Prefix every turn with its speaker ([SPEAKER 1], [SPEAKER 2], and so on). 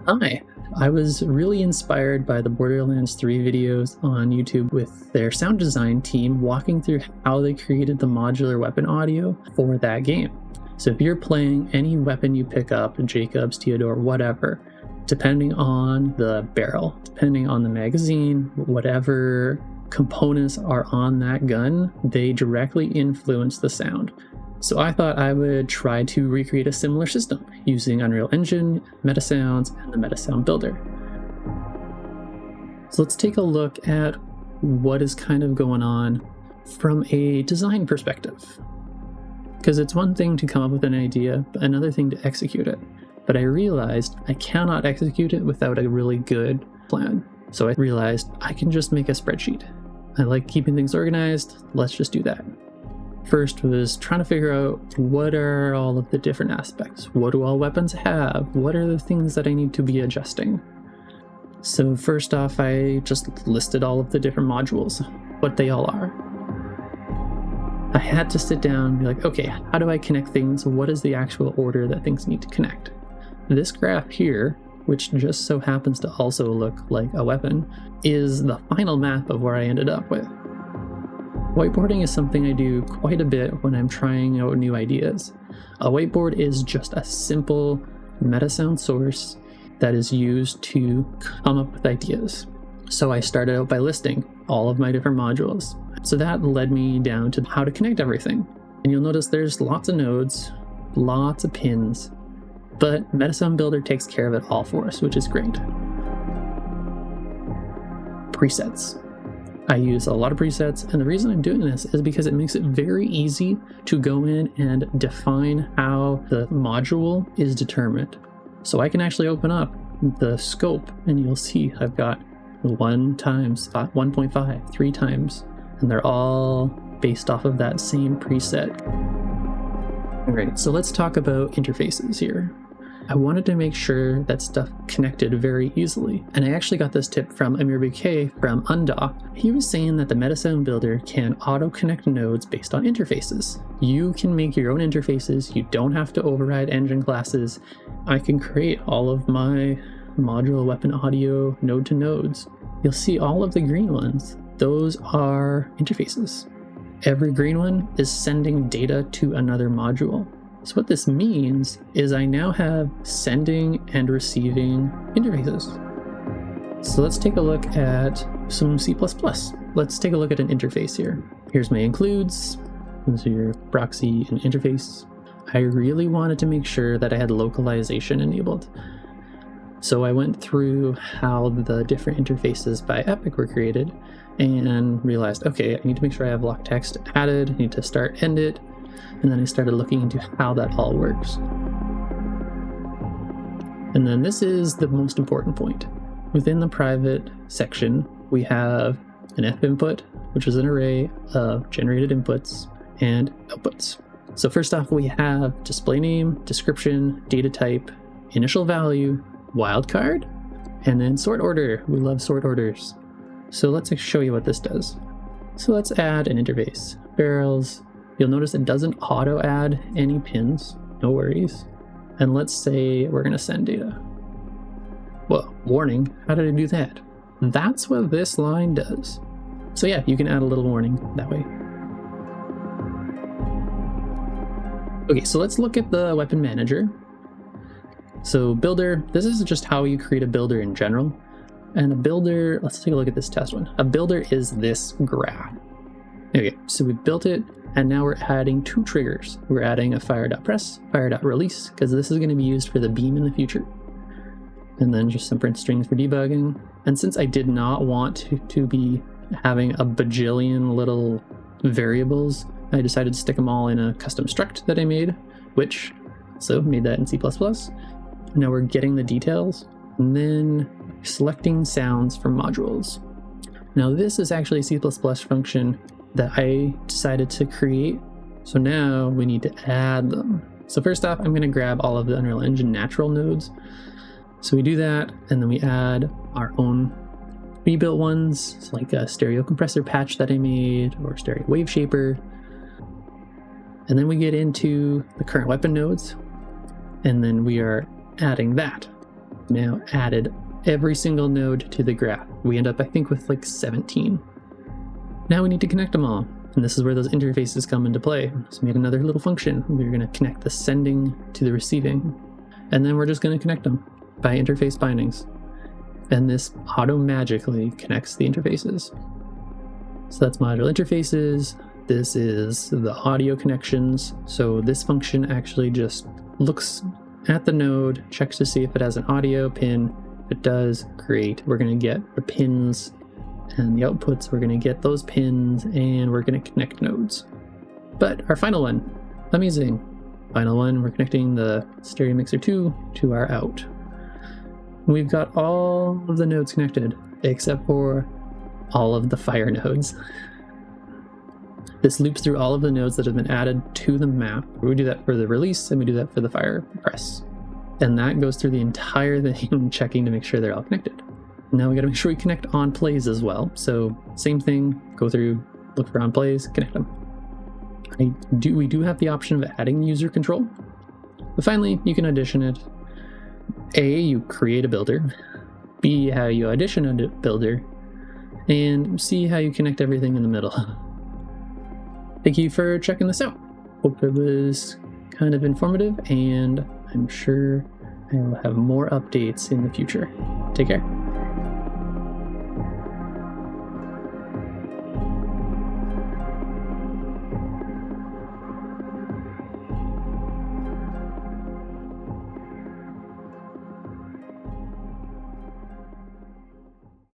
[SPEAKER 1] Hi, I was really inspired by the Borderlands 3 videos on YouTube with their sound design team walking through how they created the modular weapon audio for that game. So if you're playing any weapon you pick up, Jacobs, Theodore, whatever, depending on the barrel, depending on the magazine, whatever components are on that gun, they directly influence the sound. So I thought I would try to recreate a similar system using Unreal Engine, MetaSounds, and the MetaSound Builder. So let's take a look at what is kind of going on from a design perspective. Because it's one thing to come up with an idea, but another thing to execute it. But I realized I cannot execute it without a really good plan. So I realized I can just make a spreadsheet. I like keeping things organized, let's just do that. First was trying to figure out what are all of the different aspects. What do all weapons have? What are the things that I need to be adjusting? So first off, I just listed all of the different modules, what they all are. I had to sit down and be like, okay, how do I connect things? What is the actual order that things need to connect? This graph here, which just so happens to also look like a weapon, is the final map of where I ended up with. Whiteboarding is something I do quite a bit when I'm trying out new ideas. A whiteboard is just a simple MetaSound source that is used to come up with ideas. So I started out by listing all of my different modules. So that led me down to how to connect everything. And you'll notice there's lots of nodes, lots of pins, but MetaSound Builder takes care of it all for us, which is great. Presets. I use a lot of presets, and the reason I'm doing this is because it makes it very easy to go in and define how the module is determined. So I can actually open up the scope and you'll see I've got 1 times 1.5, 3 times, and they're all based off of that same preset. All right, so let's talk about interfaces here. I wanted to make sure that stuff connected very easily. And I actually got this tip from Amir Bouquet from Undock. He was saying that the MetaSound Builder can auto-connect nodes based on interfaces. You can make your own interfaces. You don't have to override engine classes. I can create all of my modular weapon audio node to nodes. You'll see all of the green ones. Those are interfaces. Every green one is sending data to another module. So what this means is I now have sending and receiving interfaces. So let's take a look at some C++. Let's take a look at an interface here. Here's my includes. Those are your proxy and interface. I really wanted to make sure that I had localization enabled. So I went through how the different interfaces by Epic were created and realized, okay, I need to make sure I have block text added. I need to start, end it. And then I started looking into how that all works. And then this is the most important point. Within the private section, we have an F input, which is an array of generated inputs and outputs. So first off, we have display name, description, data type, initial value, wildcard, and then sort order. We love sort orders. So let's show you what this does. So let's add an interface. Barrels. You'll notice it doesn't auto add any pins, no worries. And let's say we're gonna send data. Well, warning, how did I do that? That's what this line does. So yeah, you can add a little warning that way. Okay, so let's look at the weapon manager. So builder, this is just how you create a builder in general. And a builder, let's take a look at this test one. A builder is this graph. Okay, so we built it, and now we're adding 2 triggers. We're adding a fire.press, fire.release, because this is going to be used for the beam in the future. And then just some print strings for debugging. And since I did not want to be having a bajillion little variables, I decided to stick them all in a custom struct that I made, which, so made that in C++. Now we're getting the details, and then selecting sounds from modules. Now this is actually a C++ function that I decided to create. So now we need to add them. So first off, I'm going to grab all of the Unreal Engine natural nodes. So we do that, and then we add our own pre-built ones, so like a stereo compressor patch that I made, or stereo wave shaper. And then we get into the current weapon nodes, and then we are adding that. now added every single node to the graph. We end up, I think, with like 17. Now we need to connect them all. And this is where those interfaces come into play. So we made another little function. We're going to connect the sending to the receiving. And then we're just going to connect them by interface bindings. And this auto-magically connects the interfaces. So that's modular interfaces. This is the audio connections. So this function actually just looks at the node, checks to see if it has an audio pin. If it does, great. We're going to get the pins and the outputs. We're going to get those pins and we're going to connect nodes. But our final one, amazing. Final one, we're connecting the stereo mixer 2 to our out. We've got all of the nodes connected except for all of the fire nodes. This loops through all of the nodes that have been added to the map. We do that for the release and we do that for the fire press. And that goes through the entire thing, checking to make sure they're all connected. Now we got to make sure we connect OnPlays as well. So same thing, go through, look for OnPlays, connect them. We do have the option of adding user control. But finally, you can audition it. A, you create a builder. B, how you audition a builder. And C, how you connect everything in the middle. Thank you for checking this out. Hope it was kind of informative, and I'm sure I will have more updates in the future. Take care.